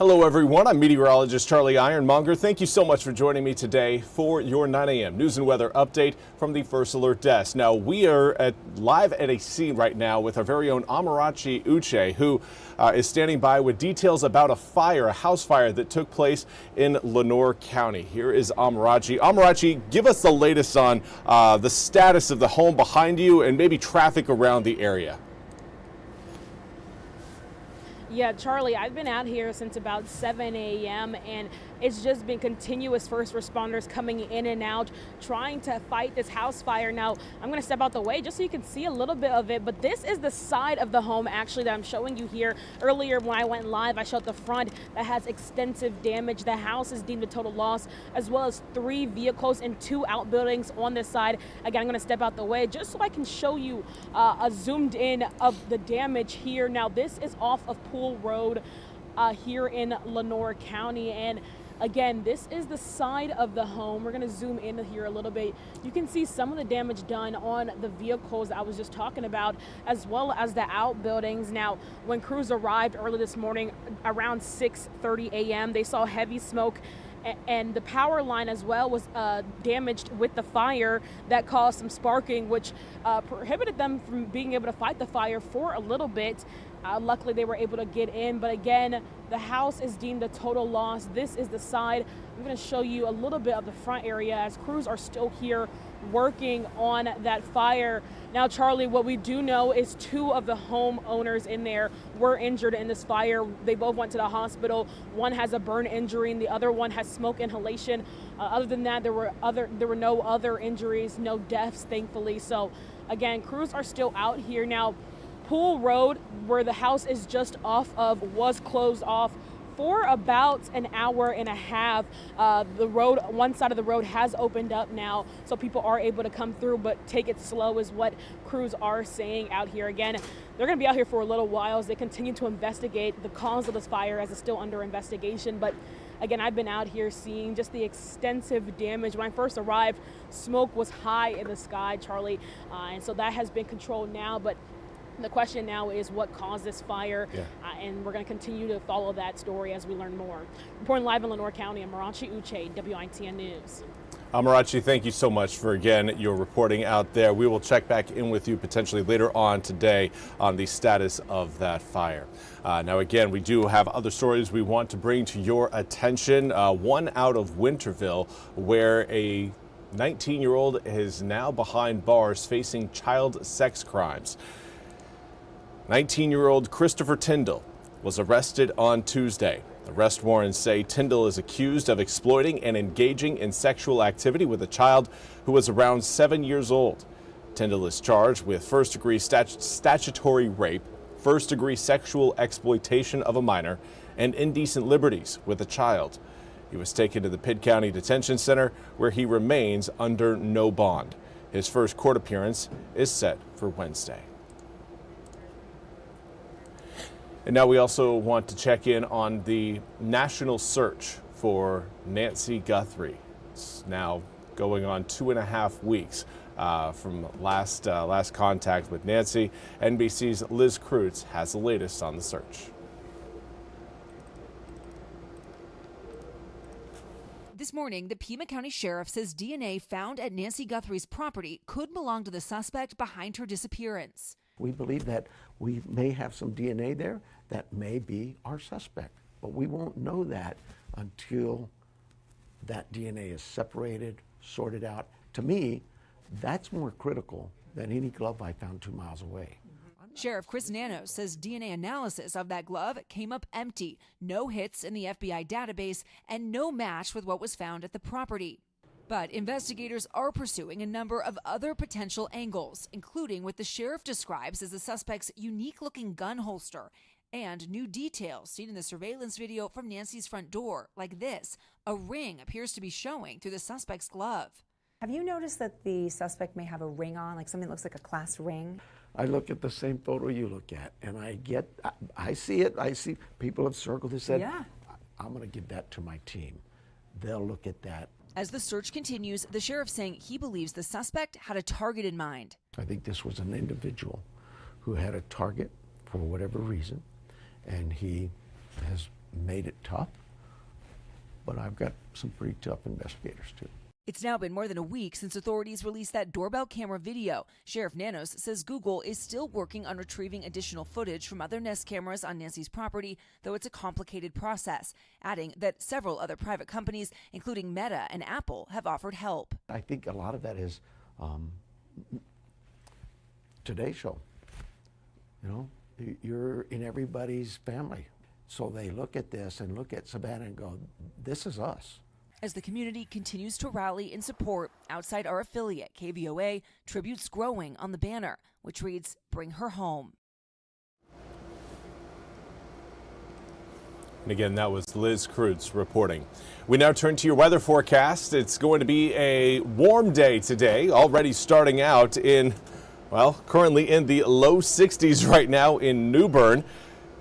Hello everyone, I'm meteorologist Charlie Ironmonger. Thank you so much for joining me today for your 9 a.m. news and weather update from the First Alert Desk. Now we are live at a scene right now with our very own Amarachi Uche, who is standing by with details about a house fire that took place in Lenoir County. Here is Amarachi. Amarachi, give us the latest on the status of the home behind you and maybe traffic around the area. Yeah, Charlie, I've been out here since about 7 a.m. and it's just been continuous first responders coming in and out, trying to fight this house fire. Now, I'm going to step out the way just so you can see a little bit of it, but this is the side of the home actually that I'm showing you here. Earlier when I went live, I showed the front that has extensive damage. The house is deemed a total loss, as well as 3 vehicles and 2 outbuildings on this side. Again, I'm going to step out the way just so I can show you a zoomed in of the damage here. Now, this is off of Pool Road here in Lenoir County, and again, this is the side of the home. We're going to zoom in here a little bit. You can see some of the damage done on the vehicles I was just talking about, as well as the outbuildings. Now, when crews arrived early this morning around 6:30 a.m., they saw heavy smoke, and the power line as well was damaged with the fire that caused some sparking, which prohibited them from being able to fight the fire for a little bit. Luckily, they were able to get in, but again, the house is deemed a total loss. This is the side. I'm going to show you a little bit of the front area as crews are still here working on that fire. Now, Charlie, what we do know is 2 of the homeowners in there were injured in this fire. They both went to the hospital. One has a burn injury and the other one has smoke inhalation. Other than that, there were no other injuries, no deaths, thankfully. So again, crews are still out here. Now, Pool Road, where the house is just off of, was closed off for about an hour and a half. The road, one side of the road has opened up now, so people are able to come through, but take it slow is what crews are saying out here. Again, they're going to be out here for a little while as they continue to investigate the cause of this fire, as it's still under investigation. But again, I've been out here seeing just the extensive damage. When I first arrived, smoke was high in the sky, Charlie, and so that has been controlled now. But the question now is what caused this fire, and we're going to continue to follow that story as we learn more. Reporting live in Lenoir County, Amarachi Uche, WITN News. Amarachi, thank you so much for, again, your reporting out there. We will check back in with you potentially later on today on the status of that fire. Now, again, we do have other stories we want to bring to your attention. One out of Winterville, where a 19-year-old is now behind bars facing child sex crimes. 19-year-old Christopher Tyndall was arrested on Tuesday. Arrest warrants say Tyndall is accused of exploiting and engaging in sexual activity with a child who was around 7 years old. Tyndall is charged with first-degree statutory rape, first-degree sexual exploitation of a minor, and indecent liberties with a child. He was taken to the Pitt County Detention Center, where he remains under no bond. His first court appearance is set for Wednesday. And now we also want to check in on the national search for Nancy Guthrie. It's now going on 2.5 weeks from last contact with Nancy. NBC's Liz Kreutz has the latest on the search. This morning, the Pima County Sheriff says DNA found at Nancy Guthrie's property could belong to the suspect behind her disappearance. We believe that we may have some DNA there that may be our suspect, but we won't know that until that DNA is separated, sorted out. To me, that's more critical than any glove I found 2 miles away. Sheriff Chris Nanos says DNA analysis of that glove came up empty, no hits in the FBI database, and no match with what was found at the property. But investigators are pursuing a number of other potential angles, including what the sheriff describes as the suspect's unique-looking gun holster and new details seen in the surveillance video from Nancy's front door, like this. A ring appears to be showing through the suspect's glove. Have you noticed that the suspect may have a ring on, like something that looks like a class ring? I look at the same photo you look at, and I see it. I see people have circled and said, yeah, I'm going to give that to my team. They'll look at that. As the search continues, the sheriff saying he believes the suspect had a target in mind. I think this was an individual who had a target for whatever reason, and he has made it tough, but I've got some pretty tough investigators too. It's now been more than a week since authorities released that doorbell camera video. Sheriff Nanos says Google is still working on retrieving additional footage from other Nest cameras on Nancy's property, though it's a complicated process, adding that several other private companies, including Meta and Apple, have offered help. I think a lot of that is Today Show. You know, you're in everybody's family. So they look at this and look at Savannah and go, this is us. As the community continues to rally in support, outside our affiliate, KVOA, tributes growing on the banner, which reads, "Bring her home." And again, that was Liz Kreutz reporting. We now turn to your weather forecast. It's going to be a warm day today, already starting out in, well, currently in the low 60s right now in New Bern.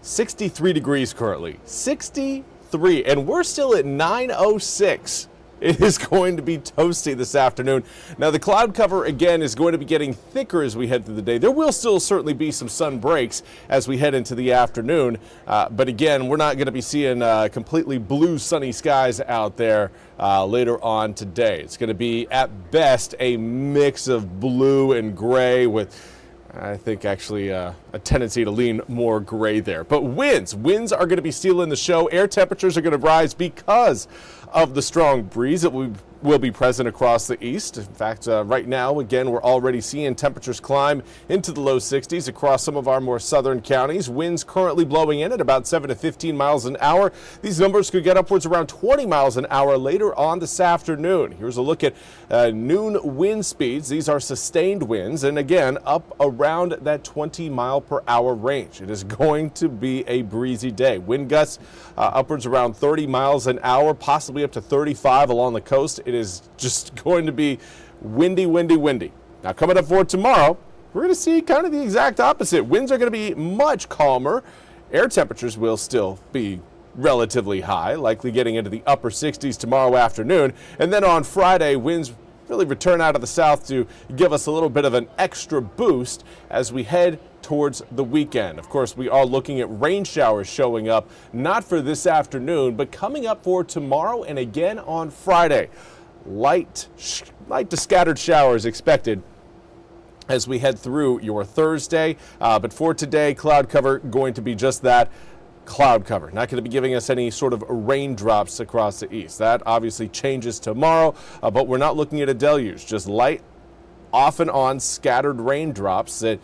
63 degrees currently. 63, and we're still at 9:06. It is going to be toasty this afternoon. Now, the cloud cover, again, is going to be getting thicker as we head through the day. There will still certainly be some sun breaks as we head into the afternoon. But again, we're not going to be seeing completely blue sunny skies out there later on today. It's going to be, at best, a mix of blue and gray with, I think, actually a tendency to lean more gray there. But winds are going to be stealing the show. Air temperatures are going to rise because of the strong breeze that will be present across the east. In fact, right now, again, we're already seeing temperatures climb into the low 60s across some of our more southern counties. Winds currently blowing in at about 7 to 15 miles an hour. These numbers could get upwards around 20 miles an hour later on this afternoon. Here's a look at noon wind speeds. These are sustained winds, and again, up around that 20 mile per hour range. It is going to be a breezy day. Wind gusts upwards around 30 miles an hour, possibly up to 35 along the coast. It is just going to be windy, windy, windy. Now, coming up for tomorrow, we're going to see kind of the exact opposite. Winds are going to be much calmer. Air temperatures will still be relatively high, likely getting into the upper 60s tomorrow afternoon. And then on Friday, winds really return out of the south to give us a little bit of an extra boost as we head towards the weekend. Of course, we are looking at rain showers showing up, not for this afternoon, but coming up for tomorrow and again on Friday. Light to scattered showers expected as we head through your Thursday. But for today, cloud cover going to be just that, cloud cover. Not going to be giving us any sort of raindrops across the east. That obviously changes tomorrow, but we're not looking at a deluge, just light, off and on scattered raindrops that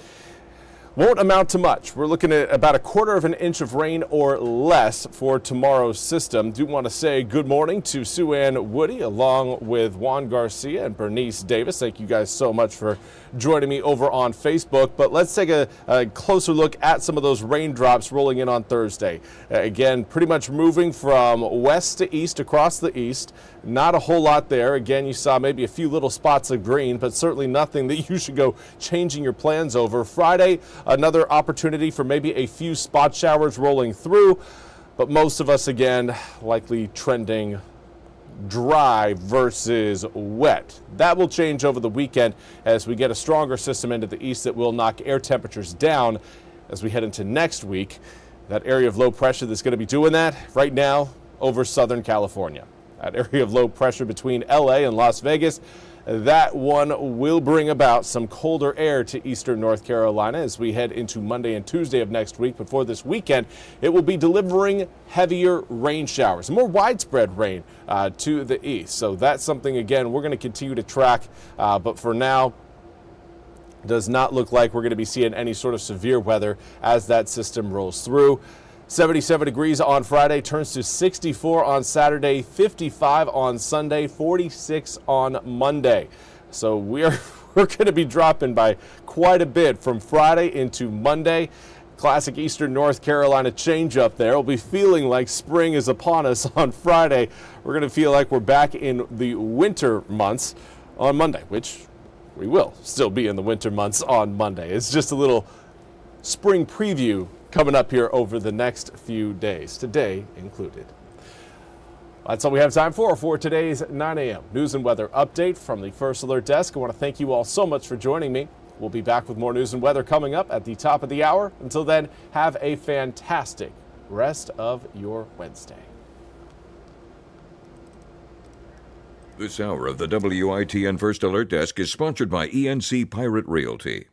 won't amount to much. We're looking at about 1/4 of an inch of rain or less for tomorrow's system. Do want to say good morning to Sue Ann Woody along with Juan Garcia and Bernice Davis. Thank you guys so much for joining me over on Facebook. But let's take a closer look at some of those raindrops rolling in on Thursday. Again, pretty much moving from west to east across the east. Not a whole lot there. Again, you saw maybe a few little spots of green, but certainly nothing that you should go changing your plans over. Friday, another opportunity for maybe a few spot showers rolling through, but most of us, again, likely trending dry versus wet. That will change over the weekend as we get a stronger system into the east that will knock air temperatures down as we head into next week. That area of low pressure that's going to be doing that right now over Southern California. That area of low pressure between LA and Las Vegas, that one will bring about some colder air to eastern North Carolina as we head into Monday and Tuesday of next week. Before this weekend, it will be delivering heavier rain showers, more widespread rain to the east. So that's something, again, we're going to continue to track. But for now, does not look like we're going to be seeing any sort of severe weather as that system rolls through. 77 degrees on Friday, turns to 64 on Saturday, 55 on Sunday, 46 on Monday. So we're going to be dropping by quite a bit from Friday into Monday. Classic eastern North Carolina change up there. We'll be feeling like spring is upon us on Friday. We're going to feel like we're back in the winter months on Monday, which we will still be in the winter months on Monday. It's just a little spring preview coming up here over the next few days, today included. That's all we have time for today's 9 a.m. news and weather update from the First Alert Desk. I want to thank you all so much for joining me. We'll be back with more news and weather coming up at the top of the hour. Until then, have a fantastic rest of your Wednesday. This hour of the WITN First Alert Desk is sponsored by ENC Pirate Realty.